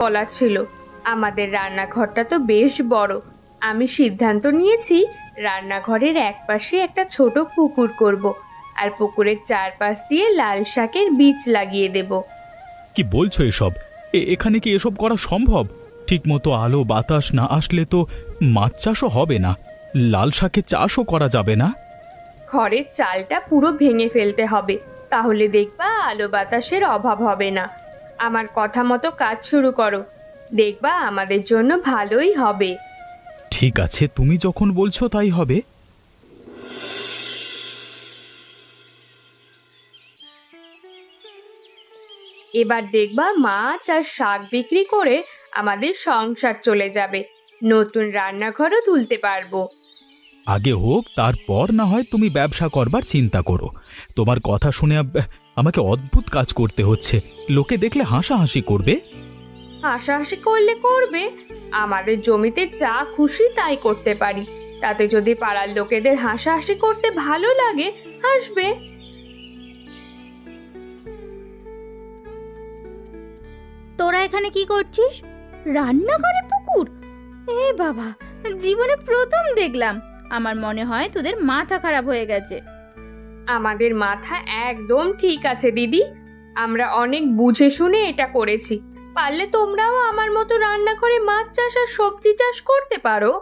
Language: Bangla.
বলার ছিল। আমাদের রান্নাঘরটা তো বেশ বড়। আমি সিদ্ধান্ত নিয়েছি রান্নাঘরের একপাশে একটা ছোট পুকুর করব, আর পুকুরের চারপাশ দিয়ে লাল শাকের বীজ লাগিয়ে দেব। কি বলছো এসব? এখানে কি এসব করা সম্ভব? ঠিকমতো আলো বাতাস না আসলে তো মাছ চাষও হবে না, লাল শাকের চাষও করা যাবে না। ঘরের চালটা পুরো ভেঙে ফেলতে হবে, তাহলে দেখবা আলো বাতাসের অভাব হবে না। আমার কথা মতো কাজ শুরু করো, দেখবা আমাদের জন্য ভালোই হবে। ঠিক আছে, তুমি যখন বলছো তাই হবে। এবার দেখবা মাছ আর শাক বিক্রি করে আমাদের সংসার চলে যাবে, নতুন রান্নাঘরও তুলতে পারবো। আগে হোক, তারপর না হয় তুমি ব্যবসা করবার চিন্তা করো। তোমার কথা শুনে আমাকে অদ্ভুত কাজ করতে হচ্ছে, লোকে দেখলে হাসাহাসি করবে। হাসাহাসি করলে করবে, আমাদের জমিতে যা খুশি তাই করতে পারি। তাতে যদি পাড়ার লোকেদের হাসাহাসি করতে ভালো লাগে, হাসবে। তোরা এখানে কি করছিস? রান্নাঘরে পুকুর? এ বাবা, জীবনে প্রথম দেখলাম। আমার মনে হয় তোদের মাথা খারাপ হয়ে গেছে। আমাদের মাথা একদম ঠিক আছে দিদি, আমরা অনেক বুঝে শুনে এটা করেছি। পারলে তোমরাও আমার মতো রান্না করে মাছ চাষ আর সবজি চাষ করতে পারো।